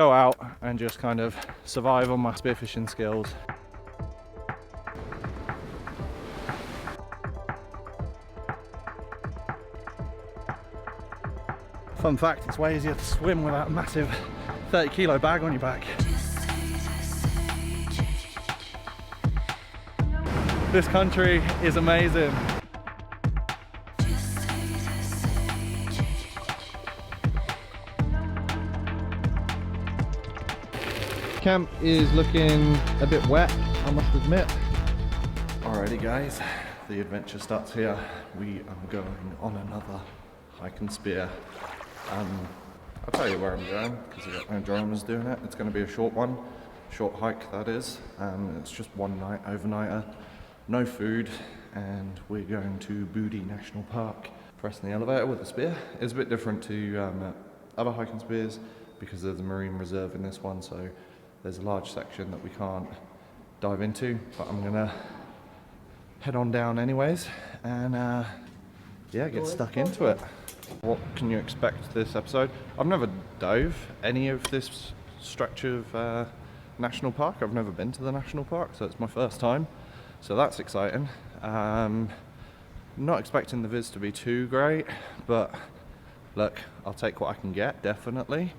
go out and just kind of survive on my spearfishing skills. Fun fact, it's way easier to swim without a massive 30-kilo bag on your back. This country is amazing. Camp is looking a bit wet, I must admit. Alrighty guys, the adventure starts here. We are going on another hike and spear. I'll tell you where I'm going because I've got no drummers doing it. It's going to be a short one, short hike that is. It's just one night, overnighter, no food, and we're going to Bouddi National Park. Pressing the elevator with a spear. It's a bit different to other hiking spears because there's a marine reserve in this one, so there's a large section that we can't dive into, but I'm gonna head on down anyways and yeah, get stuck into it. What can you expect this episode? I've never dove any of this stretch of national park. I've never been to the national park, so it's my first time, so that's exciting. Not expecting the viz to be too great, but look, I'll take what I can get, definitely.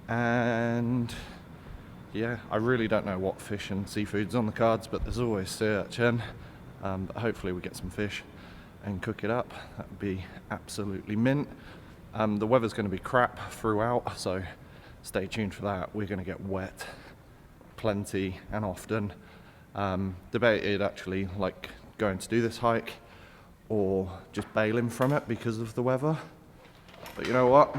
And yeah, I really don't know what fish and seafood's on the cards, but there's always sea urchin. But hopefully we get some fish and cook it up. That would be absolutely mint. The weather's going to be crap throughout, so stay tuned for that. We're going to get wet plenty and often. Debated actually like going to do this hike or just bailing from it because of the weather. But you know what?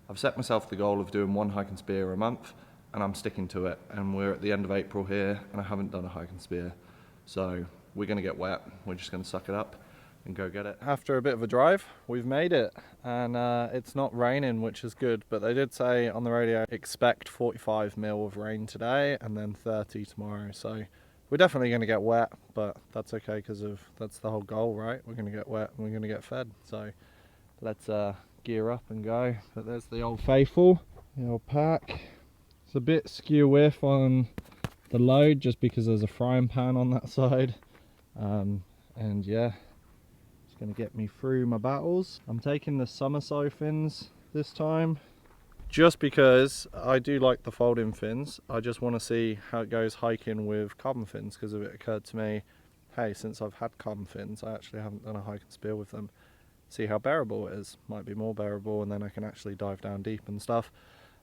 I've set myself the goal of doing one hike and spear a month, and I'm sticking to it. And we're at the end of April here, and I haven't done a hike and spear. So we're going to get wet. We're just going to suck it up and go get it. After a bit of a drive, we've made it. And it's not raining, which is good. But they did say on the radio, expect 45 mil of rain today and then 30 tomorrow. So we're definitely going to get wet, but that's okay because that's the whole goal, right? We're going to get wet and we're going to get fed. So let's gear up and go. But there's the old faithful, the old pack. It's a bit skew whiff on the load just because there's a frying pan on that side. And yeah, it's going to get me through my battles. I'm taking the summer fins this time just because I do like the folding fins. I just want to see how it goes hiking with carbon fins, because it occurred to me, hey, since I've had carbon fins, I actually haven't done a hike and spear with them. See how bearable it is. Might be more bearable, and then I can actually dive down deep and stuff.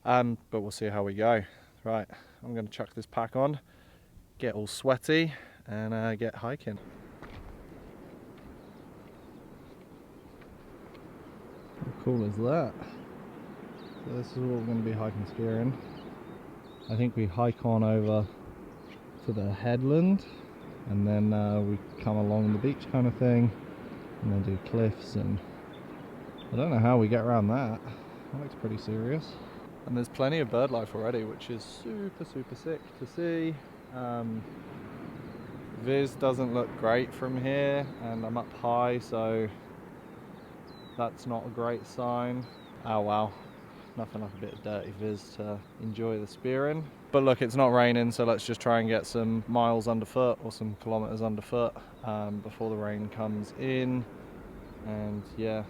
But we'll see how we go. Right, I'm going to chuck this pack on, get all sweaty, and get hiking. How cool is that? So this is what we're going to be hiking spearing. I think we hike on over to the headland, and then we come along the beach kind of thing, and then do cliffs, and I don't know how we get around that. That looks pretty serious. And there's plenty of bird life already, which is super sick to see. Viz doesn't look great from here, and I'm up high, so that's not a great sign. Oh wow, nothing like a bit of dirty viz to enjoy the spearing. But look, it's not raining, so let's just try and get some miles underfoot, or some kilometers underfoot, before the rain comes in. And yeah,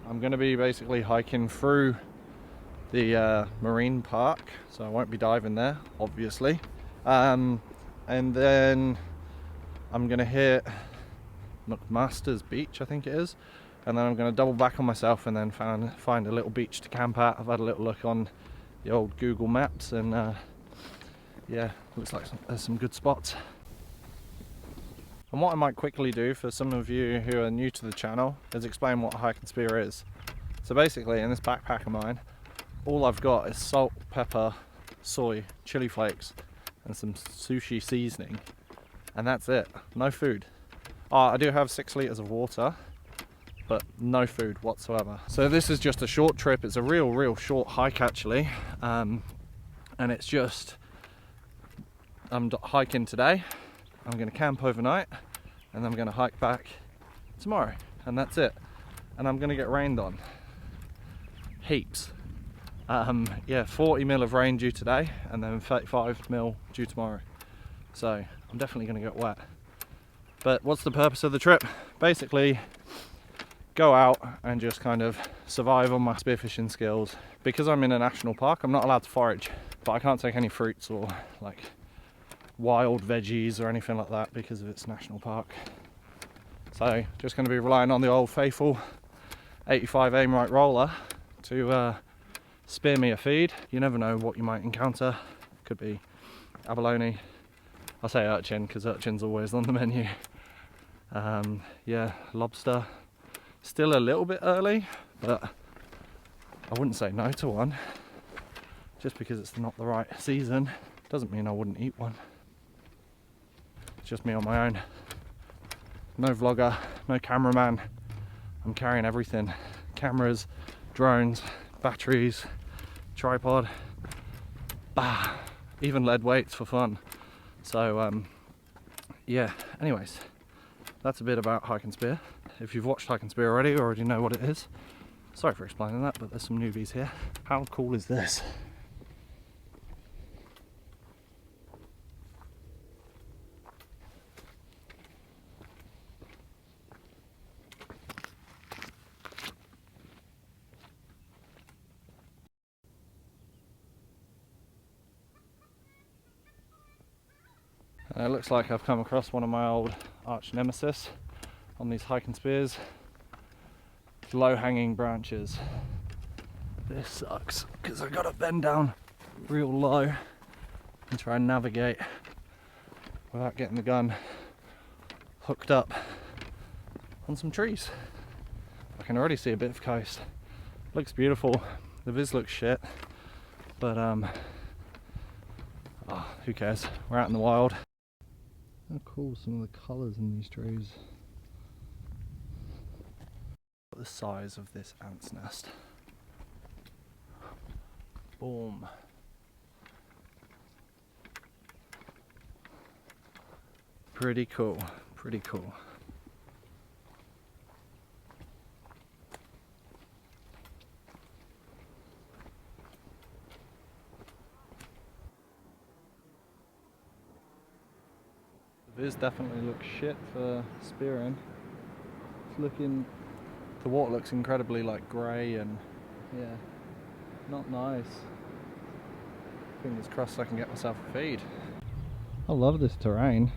I'm going to be basically hiking through the marine park, so I won't be diving there, obviously. And then I'm going to hit McMaster's Beach, I think it is, and then I'm going to double back on myself and then find a little beach to camp at. I've had a little look on the old Google Maps, and yeah, looks like there's some good spots. And what I might quickly do for some of you who are new to the channel is explain what a hike and spear is. So basically, in this backpack of mine, all I've got is salt, pepper, soy, chili flakes, and some sushi seasoning, and that's it. No food. I do have 6 litres of water, but no food whatsoever. So this is just a short trip. It's a real short hike actually, and it's just, I'm hiking today, I'm going to camp overnight, and I'm going to hike back tomorrow, and that's it. And I'm going to get rained on heaps. Yeah, 40 mil of rain due today, and then 35 mil due tomorrow. So I'm definitely going to get wet. But what's the purpose of the trip? Basically, go out and just kind of survive on my spearfishing skills. Because I'm in a national park, I'm not allowed to forage, but I can't take any fruits or like wild veggies or anything like that because of its national park. So just going to be relying on the old faithful 85 aim right roller to spear me a feed. You never know what you might encounter. Could be abalone. I say urchin because urchin's always on the menu. Yeah, lobster. Still a little bit early, but I wouldn't say no to one. Just because it's not the right season doesn't mean I wouldn't eat one. It's just me on my own. No vlogger, no cameraman. I'm carrying everything. Cameras, drones, batteries, tripod, even lead weights for fun. So yeah, anyways, that's a bit about hike and spear. If you've watched hike and spear already, you already know what it is. Sorry for explaining that, but there's some newbies here. How cool is this? It looks like I've come across one of my old arch nemesis on these hike and spears. Low-hanging branches. This sucks because I've got to bend down real low and try and navigate without getting the gun hooked up on some trees. I can already see a bit of coast. Looks beautiful. The viz looks shit, but who cares? We're out in the wild. How cool some of the colours in these trees. The size of this ant's nest. Boom. Pretty cool, pretty cool. The viz definitely looks shit for spearing. It's looking, the water looks incredibly like grey and yeah, not nice. Fingers crossed I can get myself a feed. I love this terrain.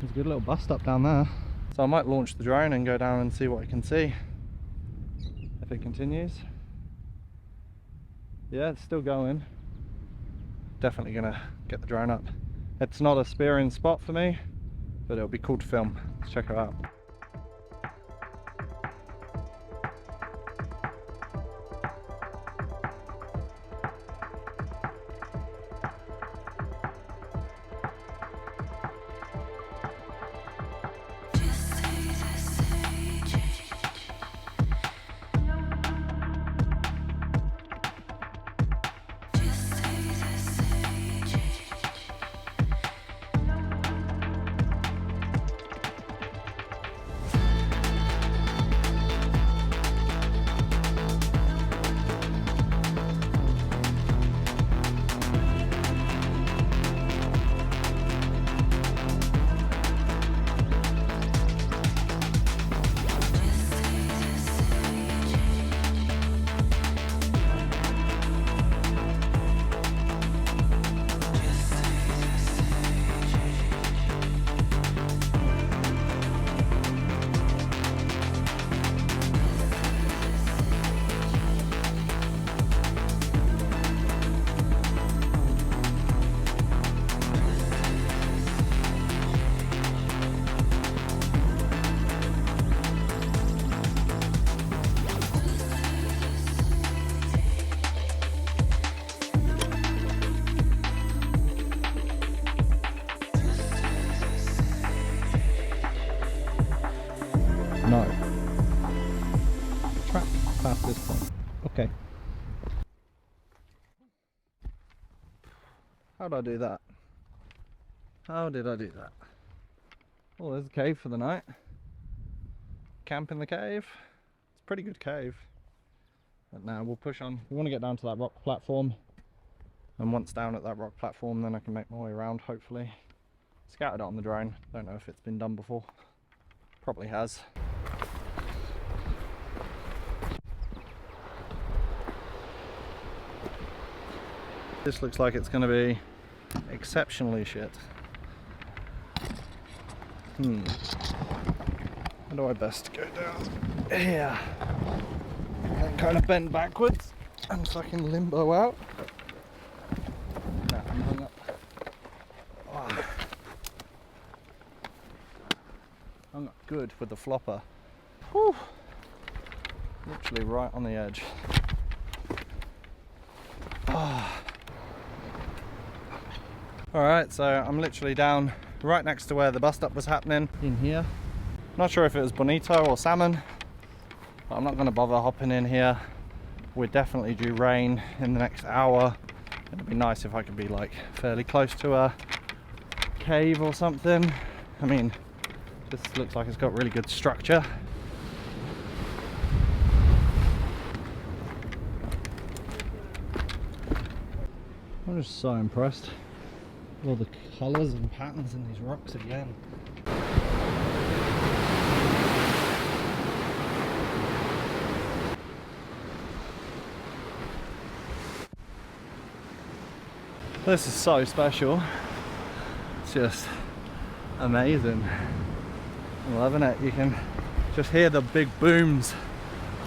There's a good little bus stop down there. So I might launch the drone and go down and see what I can see. If it continues. Yeah, it's still going. Definitely gonna get the drone up. It's not a spearing spot for me, but it'll be cool to film. Let's check it out. this point. Okay. How did I do that? How did I do that? Oh, there's a cave for the night. Camp in the cave. It's a pretty good cave. But now we'll push on. We want to get down to that rock platform. And once down at that rock platform, then I can make my way around, hopefully. Scouted it on the drone. Don't know if it's been done before. Probably has. This looks like it's going to be exceptionally shit. How do I best go down? Here. Then kind of bend backwards and fucking limbo out. Nah, I'm hung up. Oh. Hung up good with the flopper. Whew. Literally right on the edge. Oh. Alright, so I'm literally down right next to where the bus stop was happening in here. Not sure if it was bonito or salmon, but I'm not going to bother hopping in here. We're definitely due rain in the next hour. It'd be nice if I could be like fairly close to a cave or something. I mean, this looks like it's got really good structure. I'm just so impressed with all the colours and patterns in these rocks again. This is so special. It's just amazing. I'm loving it. You can just hear the big booms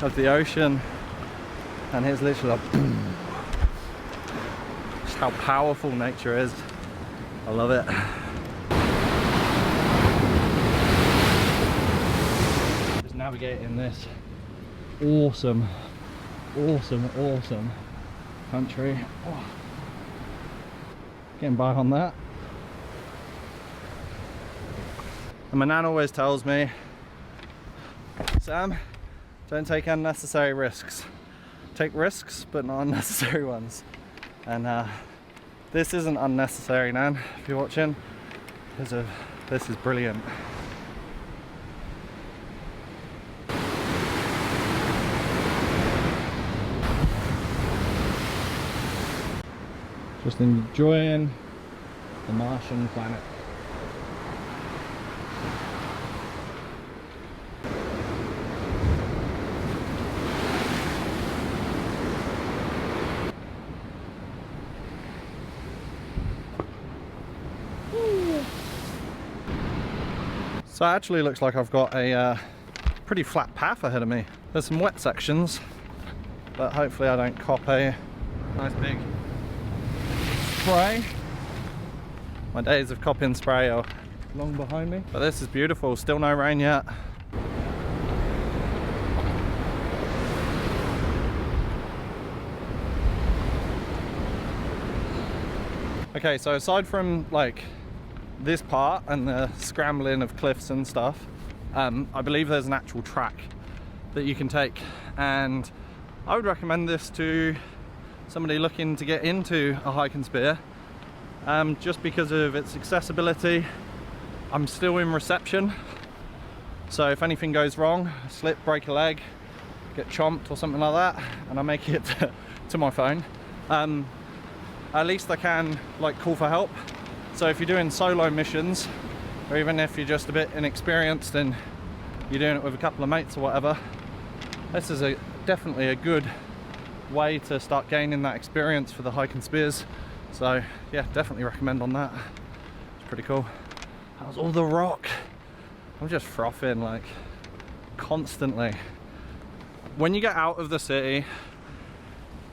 of the ocean, and here's literally a boom. Just how powerful nature is. I love it. Just navigating this awesome country. Oh. Getting by on that. And my nan always tells me, Sam, don't take unnecessary risks. Take risks, but not unnecessary ones. And this isn't unnecessary, Nan, if you're watching, because this is brilliant. Just enjoying the Martian planet. So it actually looks like I've got a pretty flat path ahead of me. There's some wet sections, but hopefully I don't cop a nice big spray. My days of copping spray are long behind me, but this is beautiful. Still no rain yet. Okay, so aside from like this part and the scrambling of cliffs and stuff, I believe there's an actual track that you can take, and I would recommend this to somebody looking to get into a hike and spear, just because of its accessibility. I'm still in reception, so if anything goes wrong, slip, break a leg, get chomped or something like that, and I make it to my phone, at least I can like call for help. So if you're doing solo missions, or even if you're just a bit inexperienced and you're doing it with a couple of mates or whatever, this is definitely a good way to start gaining that experience for the hike and spears. So yeah, definitely recommend on that. It's pretty cool. How's all the rock? I'm just frothing like constantly. When you get out of the city,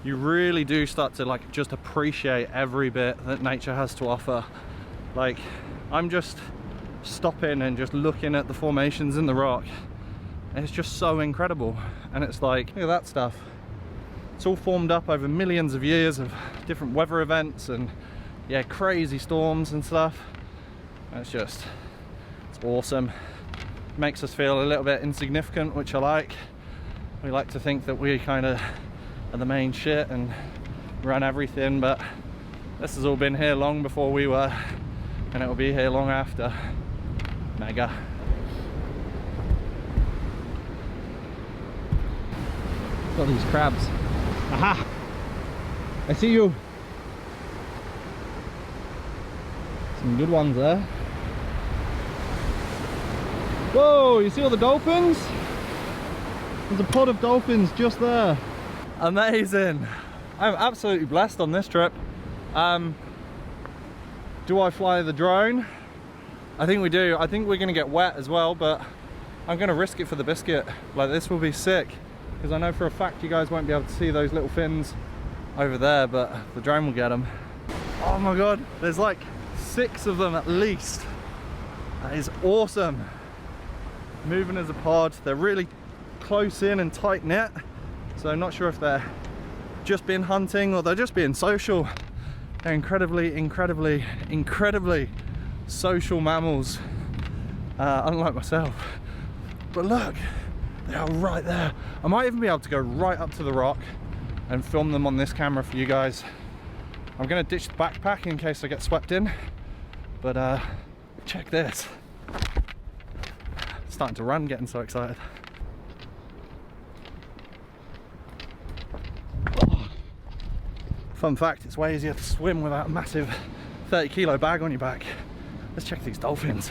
you really do start to like just appreciate every bit that nature has to offer. Like, I'm just stopping and just looking at the formations in the rock, and it's just so incredible. And it's like, look at that stuff. It's all formed up over millions of years of different weather events and yeah, crazy storms and stuff. And it's awesome. Makes us feel a little bit insignificant, which I like. We like to think that we kind of are the main shit and run everything, but this has all been here long before we were, and it will be here long after. Mega. Got these crabs. Aha! I see you. Some good ones there. Whoa, you see all the dolphins? There's a pod of dolphins just there. Amazing. I'm absolutely blessed on this trip. Do I fly the drone? I think we do. I think we're gonna get wet as well, but I'm gonna risk it for the biscuit. Like, this will be sick, because I know for a fact you guys won't be able to see those little fins over there, but the drone will get them. Oh my god, there's like 6 of them at least. That is awesome. Moving as a pod. They're really close in and tight knit, so I'm not sure if they're just been hunting or they're just being social. They're incredibly social mammals, unlike myself. But look, they are right there. I might even be able to go right up to the rock and film them on this camera for you guys. I'm gonna ditch the backpack in case I get swept in, but check this. Starting to run, getting so excited. Oh. Fun fact, it's way easier to swim without a massive 30-kilo bag on your back. Let's check these dolphins.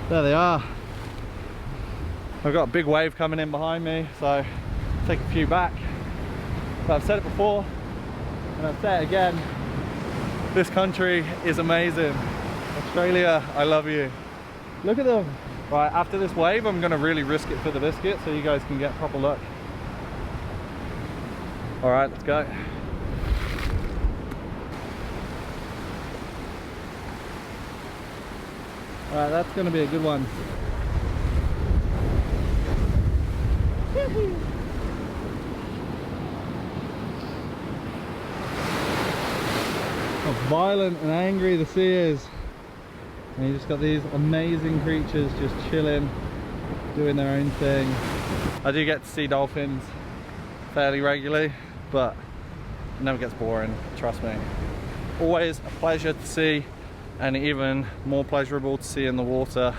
There they are. I've got a big wave coming in behind me, so take a few back. But I've said it before, and I'll say it again. This country is amazing. Australia, I love you. Look at them. Right, after this wave, I'm gonna really risk it for the biscuit so you guys can get a proper look. All right, let's go. All right, that's gonna be a good one. How violent and angry the sea is. And you just got these amazing creatures just chilling, doing their own thing. I do get to see dolphins fairly regularly, but it never gets boring, trust me. Always a pleasure to see, and even more pleasurable to see in the water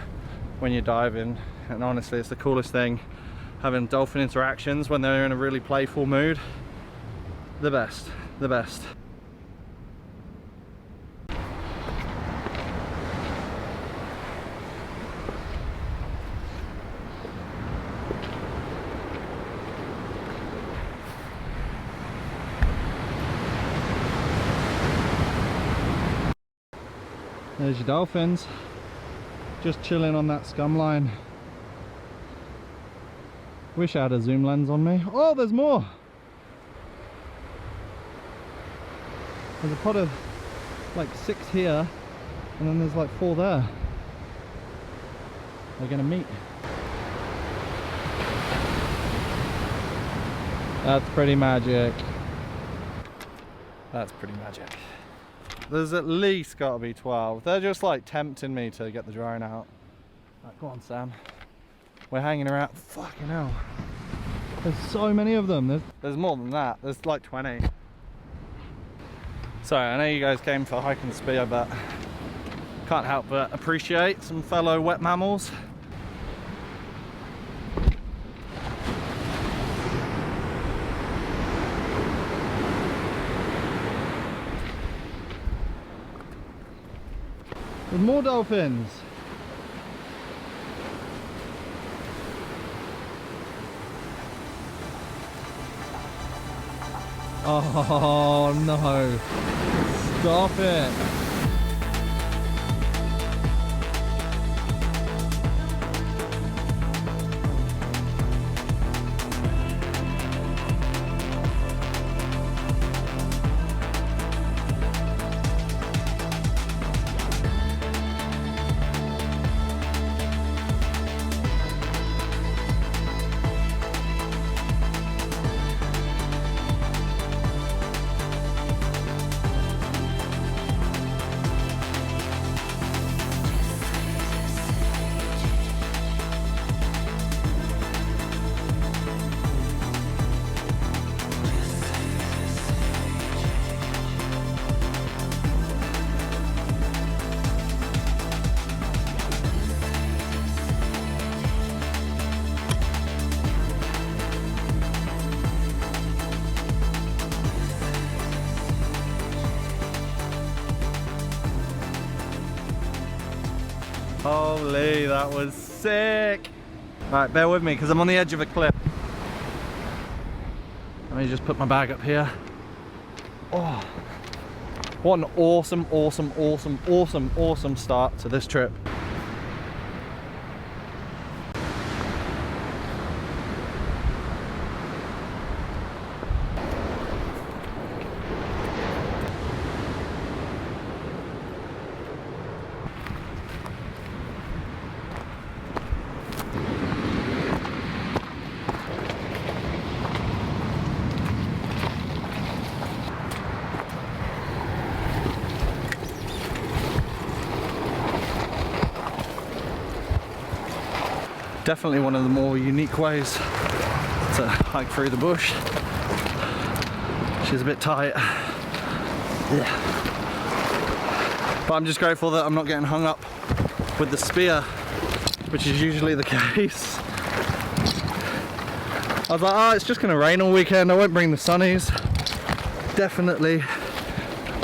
when you're diving. And honestly, it's the coolest thing, having dolphin interactions when they're in a really playful mood. The best, the best. There's your dolphins, just chilling on that scum line. Wish I had a zoom lens on me. Oh, there's more! There's a pod of like 6 here, and then there's like 4 there. They're gonna meet. That's pretty magic. That's pretty magic. There's at least got to be 12. They're just like tempting me to get the drone out. Right, go on, Sam. We're hanging around. Fucking hell. There's so many of them. There's more than that. There's like 20. Sorry, I know you guys came for hiking spear, but can't help but appreciate some fellow wet mammals. There's more dolphins. Oh no. Stop it. Holy, that was sick. Right, bear with me because I'm on the edge of a cliff. Let me just put my bag up here. Oh, what an awesome, awesome, awesome, awesome, awesome start to this trip. Definitely one of the more unique ways to hike through the bush. She's a bit tight. Yeah. But I'm just grateful that I'm not getting hung up with the spear, which is usually the case. I was like, oh, it's just gonna rain all weekend, I won't bring the sunnies. Definitely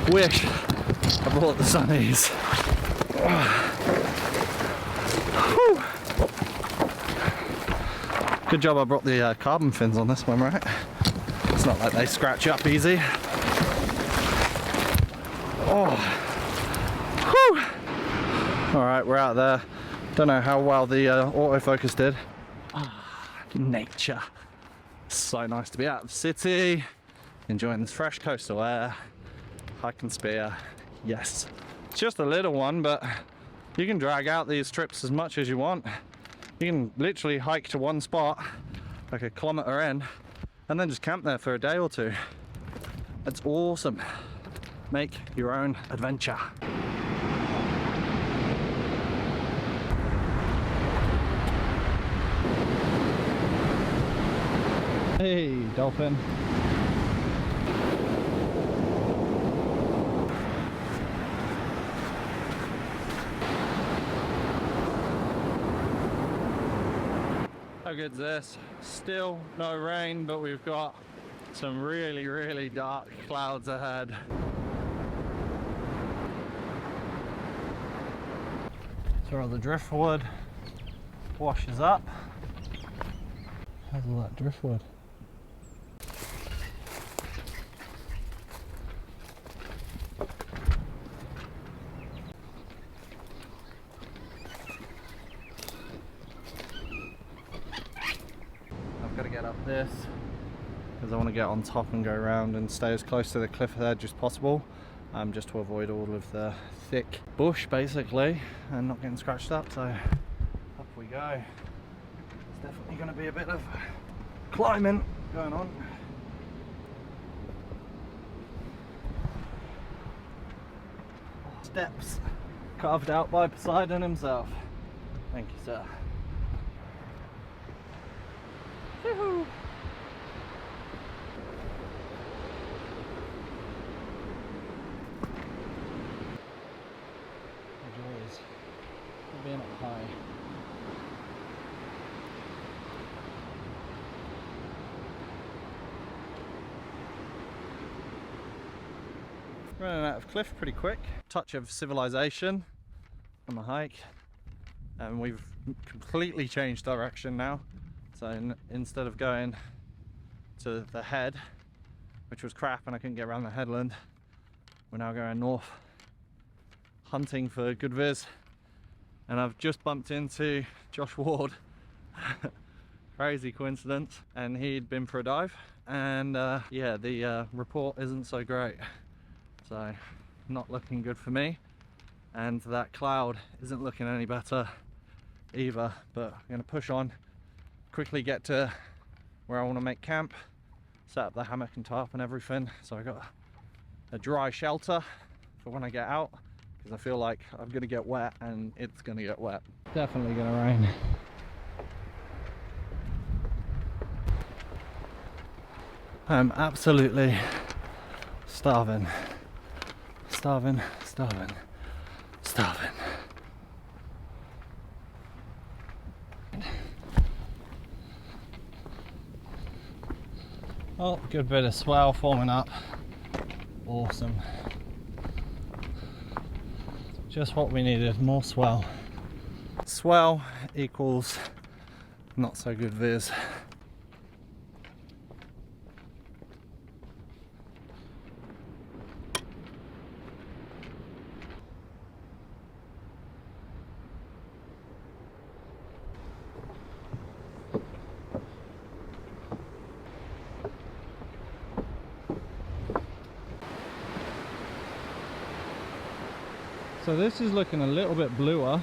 wish I brought the sunnies. Good job I brought the carbon fins on this one, right? It's not like they scratch up easy. Oh. Whew. All right, we're out there. Don't know how well the autofocus did. Nature. So nice to be out of the city, enjoying this fresh coastal air, hiking spear. Yes, it's just a little one, but you can drag out these trips as much as you want. You can literally hike to one spot, like a kilometre in, and then just camp there for a day or two. It's awesome. Make your own adventure. Hey, dolphin. How good's this? Still no rain, but we've got some really, really dark clouds ahead. So the driftwood washes up. How's all that driftwood? This because I want to get on top and go around and stay as close to the cliff edge as possible, just to avoid all of the thick bush basically and not getting scratched up. So up we go. It's definitely going to be a bit of climbing going on. Steps carved out by Poseidon himself. Thank you, sir. Woohoo! The joys of being up high. Running out of cliff pretty quick. Touch of civilization on the hike, and we've completely changed direction now. So instead of going to the head, which was crap and I couldn't get around the headland, we're now going north, hunting for good viz. And I've just bumped into Josh Ward. Crazy coincidence. And he'd been for a dive, and yeah, the report isn't so great. So not looking good for me, and that cloud isn't looking any better either. But I'm gonna push on, quickly get to where I want to make camp, set up the hammock and tarp and everything, so I got a dry shelter for when I get out, because I feel like I'm gonna get wet, and it's gonna get wet. Definitely gonna rain. I'm absolutely starving. Starving, starving, starving. Oh, good bit of swell forming up. Awesome. Just what we needed, more swell. swell equals not so good viz. So this is looking a little bit bluer.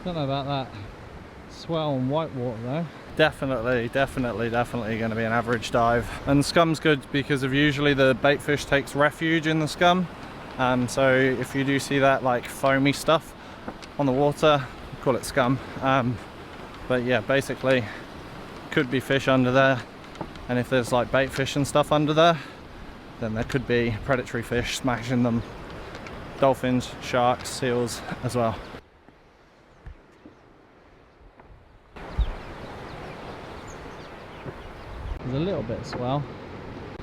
Don't know about that swell and white water though. Definitely going to be an average dive. And scum's good because of usually the bait fish takes refuge in the scum. So if you do see that like foamy stuff on the water, call it scum. But yeah, basically could be fish under there. And if there's like bait fish and stuff under there, then there could be predatory fish smashing them. Dolphins, sharks, seals as well. There's a little bit of swell.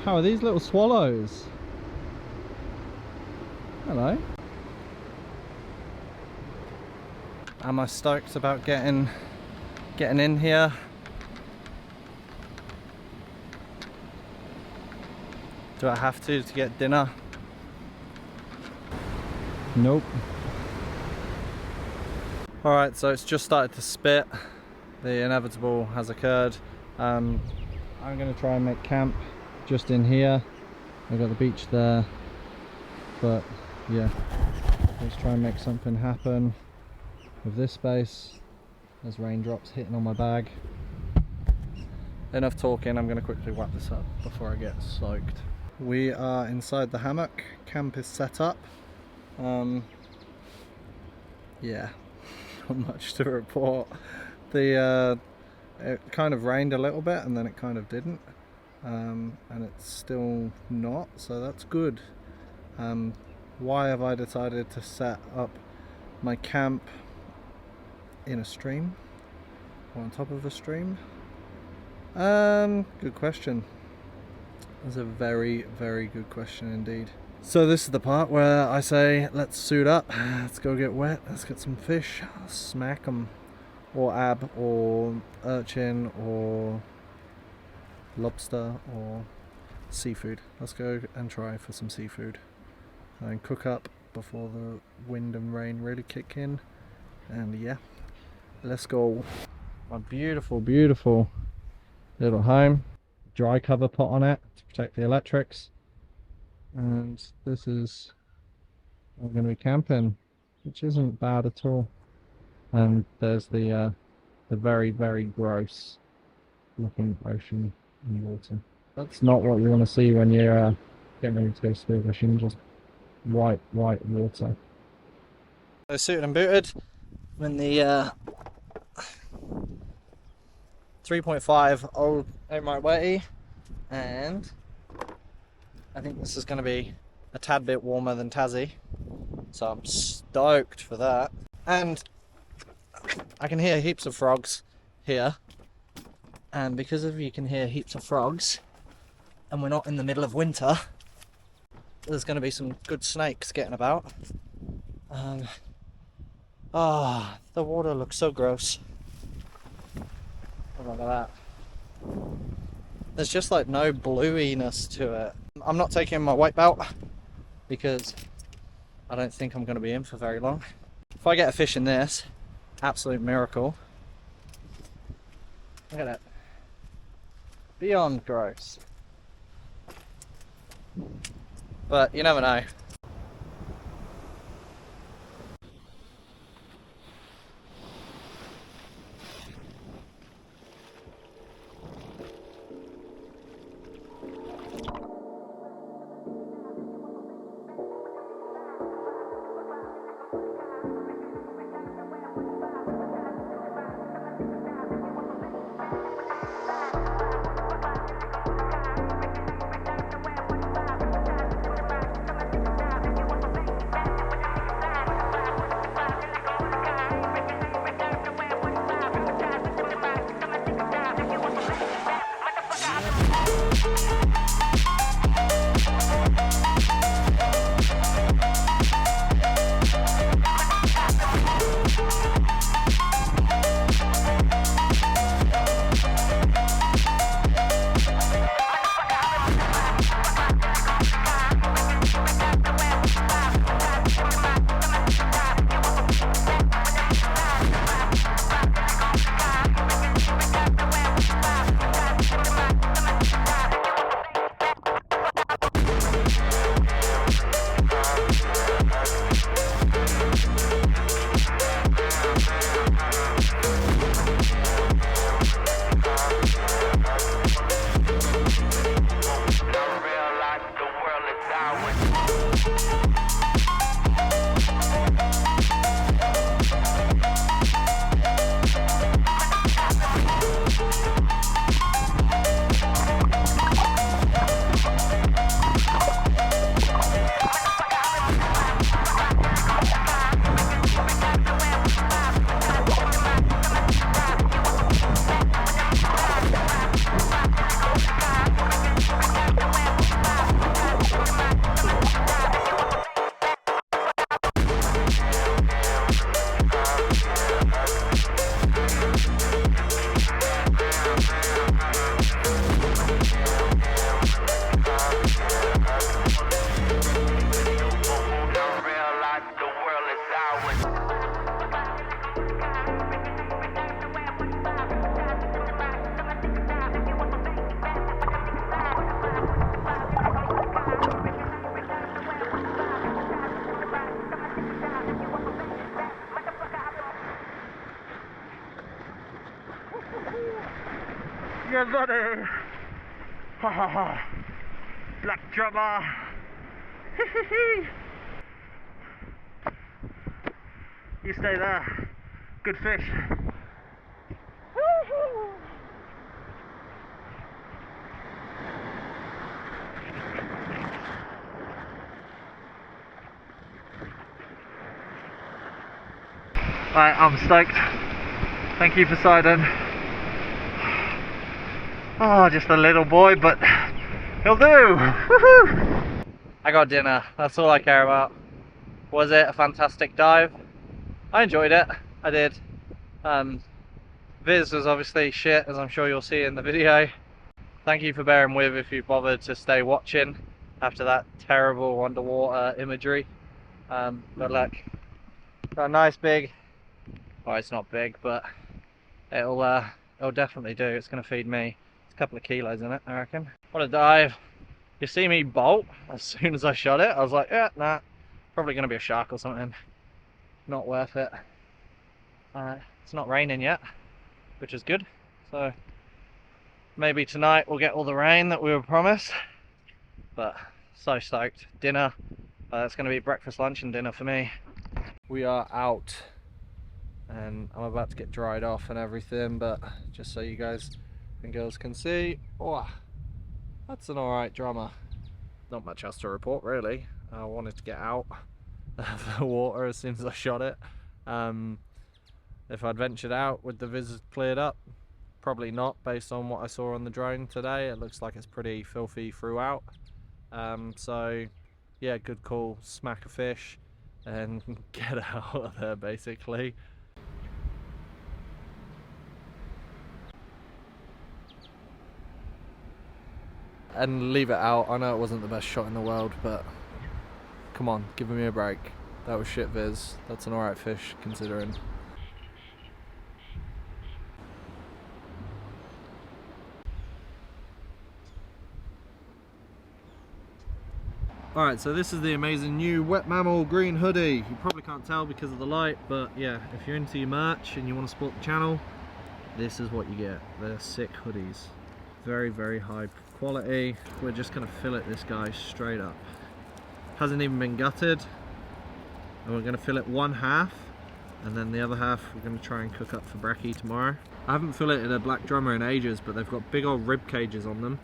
How are these little swallows? Hello. Am I stoked about getting in here? Do I have to get dinner? Nope. Alright, so it's just started to spit. The inevitable has occurred. I'm going to try and make camp just in here. I've got the beach there. But yeah, let's try and make something happen with this space. There's raindrops hitting on my bag. Enough talking, I'm going to quickly wrap this up before I get soaked. We are inside the hammock. Camp is set up. Yeah, not much to report. It kind of rained a little bit and then it kind of didn't. And it's still not, so that's good. Why have I decided to set up my camp in a stream or on top of a stream? Good question. That's a very, very good question indeed. So this is the part where I say, let's suit up, let's go get wet, let's get some fish, smack them, or ab, or urchin, or lobster, or seafood. Let's go and try for some seafood and cook up before the wind and rain really kick in. And yeah, let's go. My beautiful, beautiful little home. Dry cover pot on it to protect the electrics. And this is I'm going to be camping, which isn't bad at all. And there's the very, very gross looking ocean in the water. That's not what you want to see when you're getting ready to go spearfishing, just white water. So suited and booted, I'm in the 3.5 old Omite Wetty, and I think this is going to be a tad bit warmer than Tassie, so I'm stoked for that. And I can hear heaps of frogs here, and because of you can hear heaps of frogs and we're not in the middle of winter, there's going to be some good snakes getting about. The water looks so gross. Look at that. There's just like no bluiness to it. I'm not taking my white belt because I don't think I'm going to be in for very long. If I get a fish in this, absolute miracle. Look at it. Beyond gross. But you never know. Yeah, buddy. Ha ha ha. Black drummer. You stay there. Good fish. Right, I'm stoked. Thank you, Poseidon. Oh, just a little boy, but he'll do. Woohoo! I got dinner. That's all I care about. Was it a fantastic dive? I enjoyed it. I did. Viz was obviously shit, as I'm sure you'll see in the video. Thank you for bearing with if you bothered to stay watching after that terrible underwater imagery. But look, got a nice big, well, it's not big, but it'll definitely do. It's going to feed me. It's a couple of kilos in it, I reckon. What a dive. You see me bolt as soon as I shot it. I was like, yeah, nah, probably going to be a shark or something. Not worth it. It's not raining yet, which is good. So maybe tonight we'll get all the rain that we were promised. But so stoked. Dinner. It's going to be breakfast, lunch and dinner for me. We are out and I'm about to get dried off and everything, but just so you guys and girls can see, oh, that's an alright drummer. Not much else to report really. I wanted to get out of the water as soon as I shot it. If I'd ventured out, would the viz cleared up? Probably not, based on what I saw on the drone today. It looks like it's pretty filthy throughout. So yeah, good call, smack a fish and get out of there basically. And leave it out. I know it wasn't the best shot in the world, but come on, give me a break. That was shit viz. That's an alright fish considering. Alright, so this is the amazing new Wet Mammal green hoodie. You probably can't tell because of the light, but yeah, if you're into your merch and you want to support the channel, this is what you get. They're sick hoodies. Very, very high quality. We're just going to fillet this guy straight up. Hasn't even been gutted. And we're going to fillet one half, and then the other half we're going to try and cook up for brekkie tomorrow. I haven't filleted a black drummer in ages, but they've got big old rib cages on them.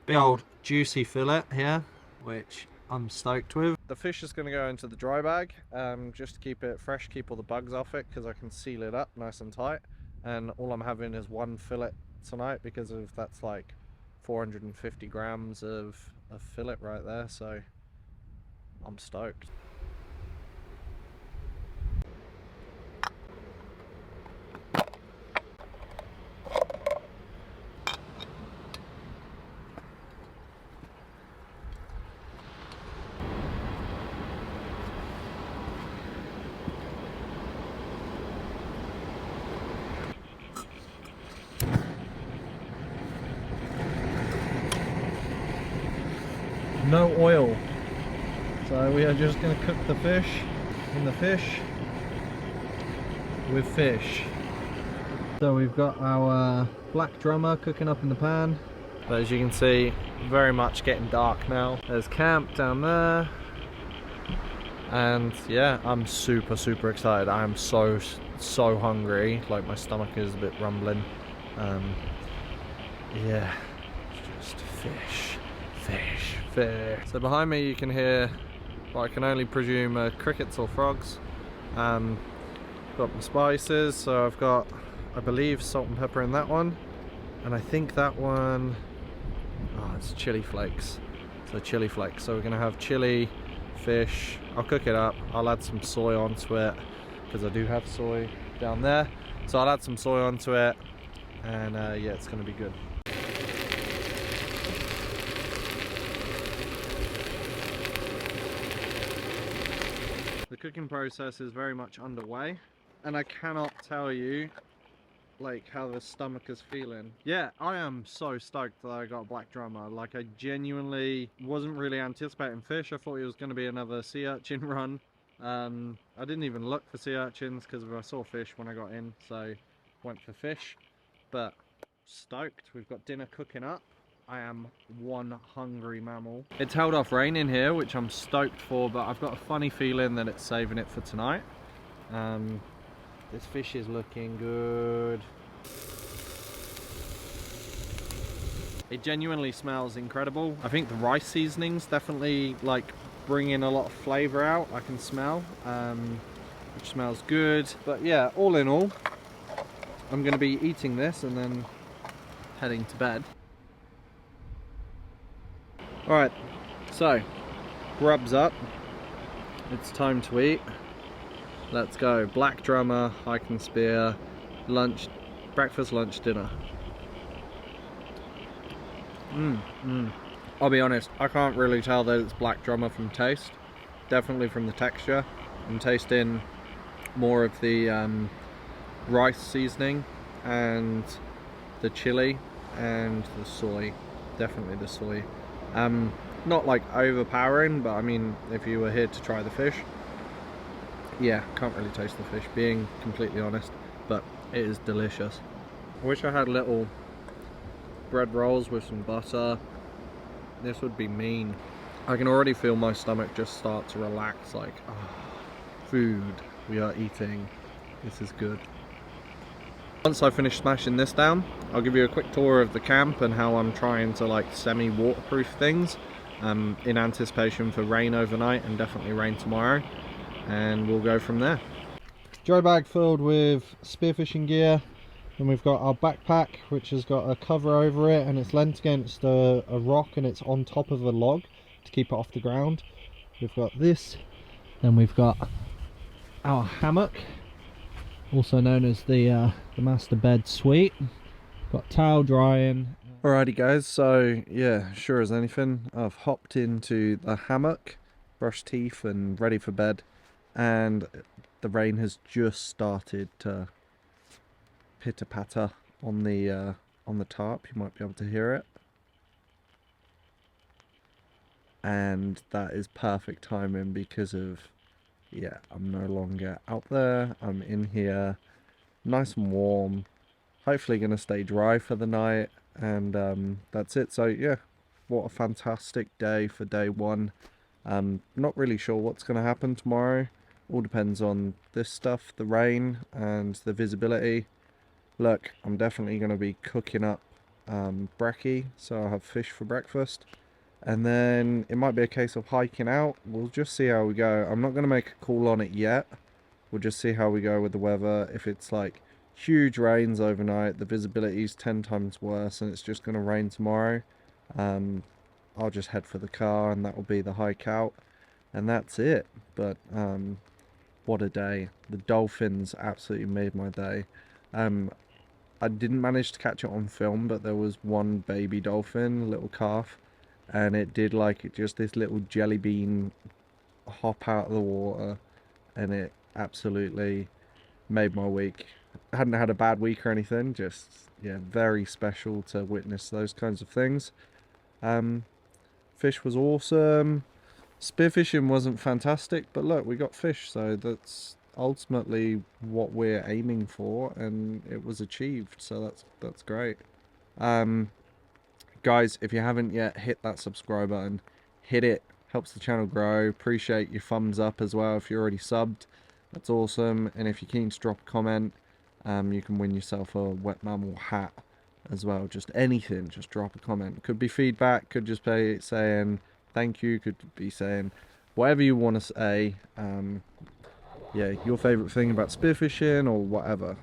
Big old juicy fillet here, which I'm stoked with. The fish is going to go into the dry bag, just to keep it fresh, keep all the bugs off it, because I can seal it up nice and tight. And all I'm having is one fillet tonight, because of that's like 450 grams of fillet right there, so I'm stoked. No oil, so we are just going to cook the fish in the fish with fish. So we've got our black drummer cooking up in the pan, but as you can see, very much getting dark now. There's camp down there, and yeah, I'm super excited. I am so hungry, like my stomach is a bit rumbling. Yeah, just fish. So behind me you can hear what I can only presume are crickets or frogs. Got my spices, so I've got, I believe, salt and pepper in that one, and I think that one, oh, it's chili flakes. So chili flakes. So we're gonna have chili, fish. I'll cook it up. I'll add some soy onto it because I do have soy down there. So I'll add some soy onto it, and yeah, it's gonna be good. The cooking process is very much underway, and I cannot tell you like how the stomach is feeling. Yeah, I am so stoked that I got a black drummer. Like, I genuinely wasn't really anticipating fish. I thought it was going to be another sea urchin run. I didn't even look for sea urchins because I saw fish when I got in, so went for fish. But stoked, we've got dinner cooking up. I am one hungry mammal. It's held off raining here, which I'm stoked for, but I've got a funny feeling that it's saving it for tonight. This fish is looking good. It genuinely smells incredible. I think the rice seasonings definitely like bring in a lot of flavor out. I can smell, which smells good. But yeah, all in all, I'm going to be eating this and then heading to bed. All right, so grub's up. It's time to eat. Let's go. Black drummer, hike and spear, lunch, breakfast, lunch, dinner. I'll be honest, I can't really tell that it's black drummer from taste. Definitely from the texture. I'm tasting more of the rice seasoning and the chili and the soy. Definitely the soy. Not like overpowering, but I mean, if you were here to try the fish, yeah, can't really taste the fish, being completely honest, but it is delicious. I wish I had little bread rolls with some butter. This would be mean. I can already feel my stomach just start to relax, like, oh, food, we are eating, this is good. Once I finish smashing this down, I'll give you a quick tour of the camp and how I'm trying to like semi-waterproof things in anticipation for rain overnight and definitely rain tomorrow, and we'll go from there. Dry bag filled with spearfishing gear, and we've got our backpack which has got a cover over it and it's leant against a rock and it's on top of a log to keep it off the ground. We've got this, then we've got our hammock, also known as the master bed suite. Got towel drying. Alrighty guys, so yeah, sure as anything, I've hopped into the hammock, brushed teeth and ready for bed, and the rain has just started to pitter patter on the tarp. You might be able to hear it, and that is perfect timing because of, yeah, I'm no longer out there, I'm in here, nice and warm, hopefully going to stay dry for the night, and that's it. So yeah, what a fantastic day for day one. Not really sure what's going to happen tomorrow, all depends on this stuff, the rain and the visibility. Look, I'm definitely going to be cooking up brekkie, so I'll have fish for breakfast. And then it might be a case of hiking out. We'll just see how we go. I'm not going to make a call on it yet. We'll just see how we go with the weather. If it's like huge rains overnight, the visibility is 10 times worse and it's just going to rain tomorrow, I'll just head for the car and that will be the hike out. And that's it. But what a day. The dolphins absolutely made my day. I didn't manage to catch it on film, but there was one baby dolphin, little calf, and it did like just this little jelly bean hop out of the water, and it absolutely made my week. I hadn't had a bad week or anything, just yeah, very special to witness those kinds of things. Fish was awesome. Spearfishing wasn't fantastic, but look, we got fish, so that's ultimately what we're aiming for, and it was achieved, so that's great. Guys, if you haven't yet, hit that subscribe button, hit it, helps the channel grow. Appreciate your thumbs up as well if you're already subbed, that's awesome. And if you're keen to drop a comment, you can win yourself a wet mammal hat as well. Just anything, just drop a comment. Could be feedback, could just be saying thank you, could be saying whatever you want to say. Yeah, your favorite thing about spearfishing or whatever.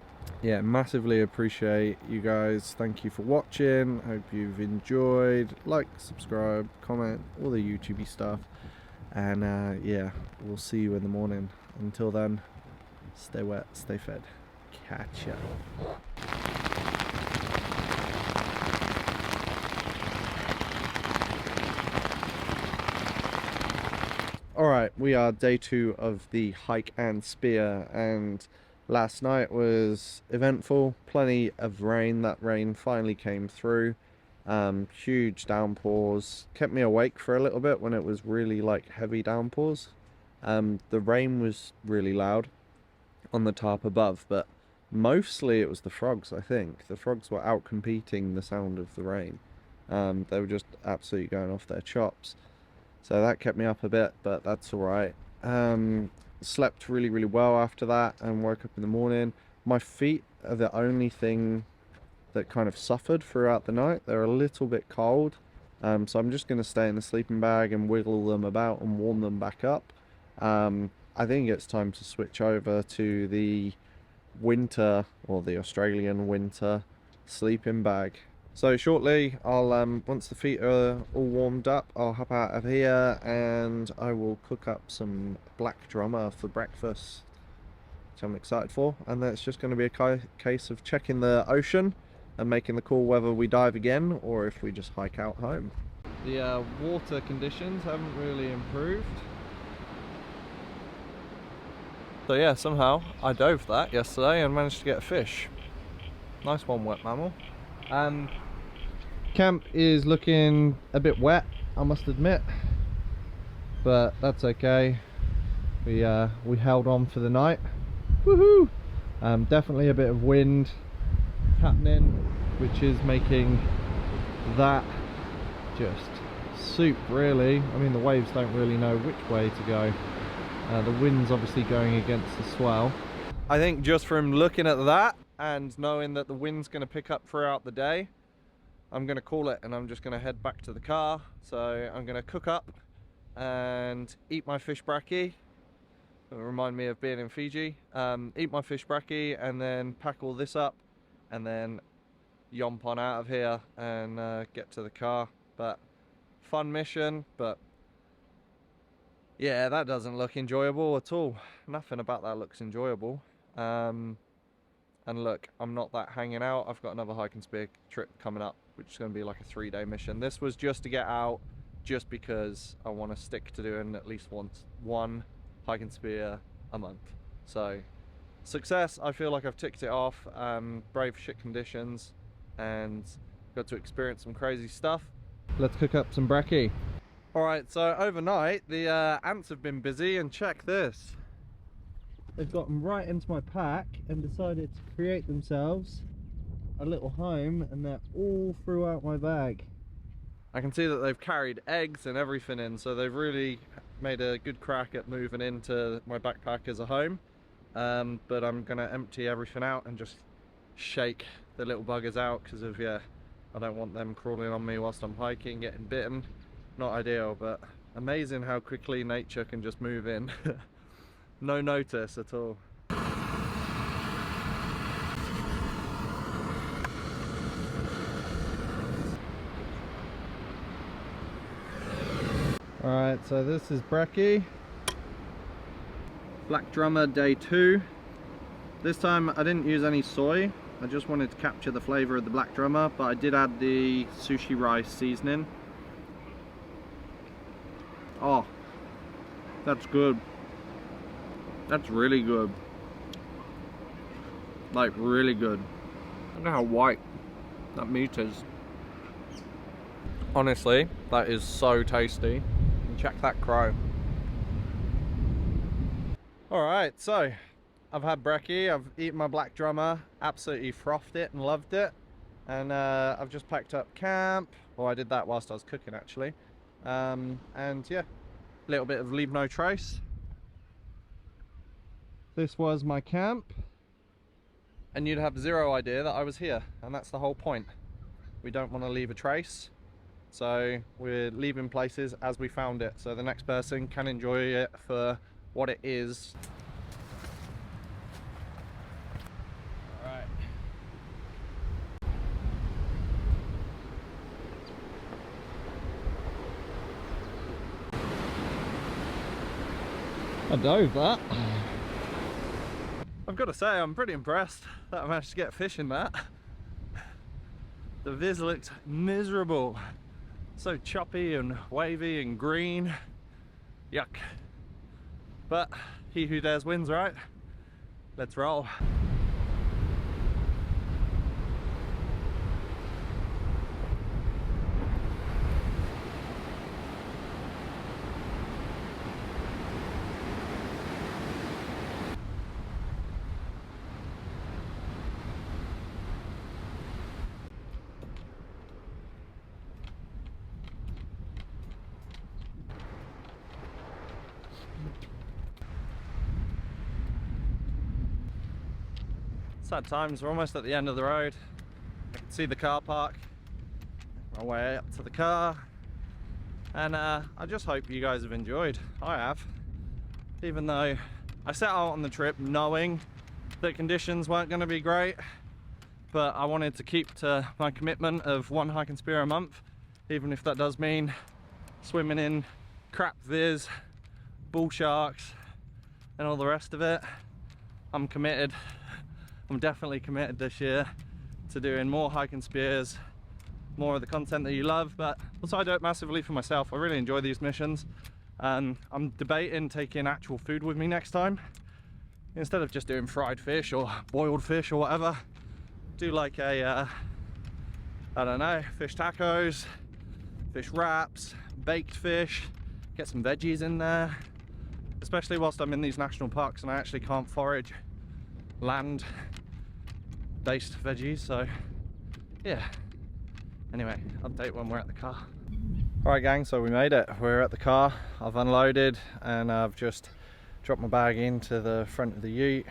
Yeah, massively appreciate you guys. Thank you for watching. Hope you've enjoyed. Like, subscribe, comment, all the YouTubey stuff. And yeah, we'll see you in the morning. Until then, stay wet, stay fed. Catch ya. Alright, we are day 2 of the hike and spear, and Last night was eventful, plenty of rain. That rain finally came through. Huge downpours, kept me awake for a little bit when it was really like heavy downpours. The rain was really loud on the tarp above, but mostly it was the frogs. I think the frogs were out competing the sound of the rain. They were just absolutely going off their chops, so that kept me up a bit, but that's all right. Slept really well after that and woke up in the morning. My feet are the only thing that kind of suffered throughout the night. They're a little bit cold, so I'm just going to stay in the sleeping bag and wiggle them about and warm them back up. I think it's time to switch over to the winter, or the Australian winter, sleeping bag. So shortly, I'll once the feet are all warmed up, I'll hop out of here and I will cook up some black drummer for breakfast, which I'm excited for. And then it's just going to be a case of checking the ocean and making the call whether we dive again or if we just hike out home. The water conditions haven't really improved. So yeah, somehow I dove that yesterday and managed to get a fish. Nice one, wet mammal. Camp is looking a bit wet, I must admit, but that's okay. We held on for the night. Woohoo! Definitely a bit of wind happening, which is making that just soup, really. I mean, the waves don't really know which way to go. The wind's obviously going against the swell. I think just from looking at that and knowing that the wind's going to pick up throughout the day, I'm going to call it and I'm just going to head back to the car. So I'm going to cook up and eat my fish bracky. It'll remind me of being in Fiji. Eat my fish bracky and then pack all this up and then yomp on out of here and get to the car. But fun mission, but yeah, that doesn't look enjoyable at all. Nothing about that looks enjoyable. And look, I'm not that hanging out. I've got another hike and spear trip coming up, which is going to be like a 3-day mission. This was just to get out, just because I want to stick to doing at least one hike and spear a month. So success, I feel like I've ticked it off. Brave shit conditions and got to experience some crazy stuff. Let's cook up some bracky. Alright, so overnight the ants have been busy, and check this. They've gotten right into my pack and decided to create themselves a little home, and they're all throughout my bag. I can see that they've carried eggs and everything in, so they've really made a good crack at moving into my backpack as a home. But I'm gonna empty everything out and just shake the little buggers out, because of, yeah, I don't want them crawling on me whilst I'm hiking, getting bitten. Not ideal, but amazing how quickly nature can just move in. No notice at all. Alright, so this is bracky. Black drummer day 2. This time I didn't use any soy. I just wanted to capture the flavour of the black drummer, but I did add the sushi rice seasoning. Oh, that's good. That's really good. Like, really good. Look at how white that meat is. Honestly, that is so tasty. And check that crow. Alright, so I've had bracky, I've eaten my black drummer, absolutely frothed it and loved it. And I've just packed up camp. Well, I did that whilst I was cooking, actually. And yeah, a little bit of leave no trace. This was my camp, and you'd have zero idea that I was here, and that's the whole point. We don't want to leave a trace, so we're leaving places as we found it, so the next person can enjoy it for what it is. Alright. I dove that. I've got to say, I'm pretty impressed that I managed to get fish in that. The viz looked miserable. So choppy and wavy and green. Yuck. But he who dares wins, right? Let's roll. Sad times, we're almost at the end of the road. I can see the car park. My way up to the car. And I just hope you guys have enjoyed. I have. Even though I set out on the trip knowing that conditions weren't going to be great, but I wanted to keep to my commitment of one hike and spear a month, even if that does mean swimming in crap viz, bull sharks and all the rest of it. I'm committed. I'm definitely committed this year to doing more hike and spears, more of the content that you love, but also I do it massively for myself. I really enjoy these missions. I'm debating taking actual food with me next time. Instead of just doing fried fish or boiled fish or whatever, do like a, I don't know, fish tacos, fish wraps, baked fish, get some veggies in there. Especially whilst I'm in these national parks and I actually can't forage land-based veggies, so yeah. Anyway, update when we're at the car. Alright gang, so we made it. We're at the car. I've unloaded and I've just dropped my bag into the front of the ute.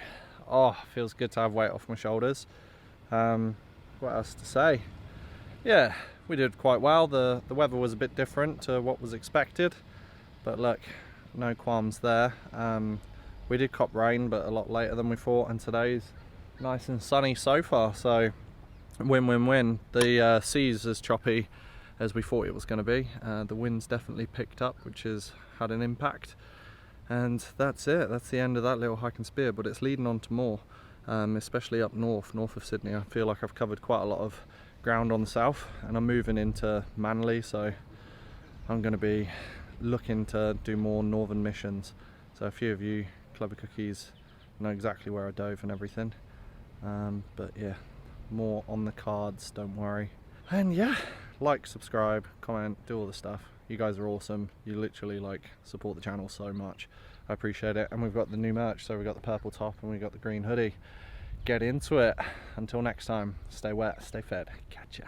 Oh, feels good to have weight off my shoulders. What else to say? Yeah, we did quite well. The weather was a bit different to what was expected, but look, no qualms there. We did cop rain, but a lot later than we thought, and today's nice and sunny so far, so win-win-win. The sea's as choppy as we thought it was going to be. The wind's definitely picked up, which has had an impact, and that's it. That's the end of that little hike and spear, but it's leading on to more, especially up north of Sydney. I feel like I've covered quite a lot of ground on the south, and I'm moving into Manly, so I'm going to be looking to do more northern missions. So a few of you Clubber Cookies know exactly where I dove and everything, but yeah, more on the cards, don't worry. And yeah, like, subscribe, comment, do all the stuff. You guys are awesome. You literally like support the channel so much. I appreciate it. And we've got the new merch, so we've got the purple top and we've got the green hoodie. Get into it. Until next time, stay wet, stay fed. Catch ya.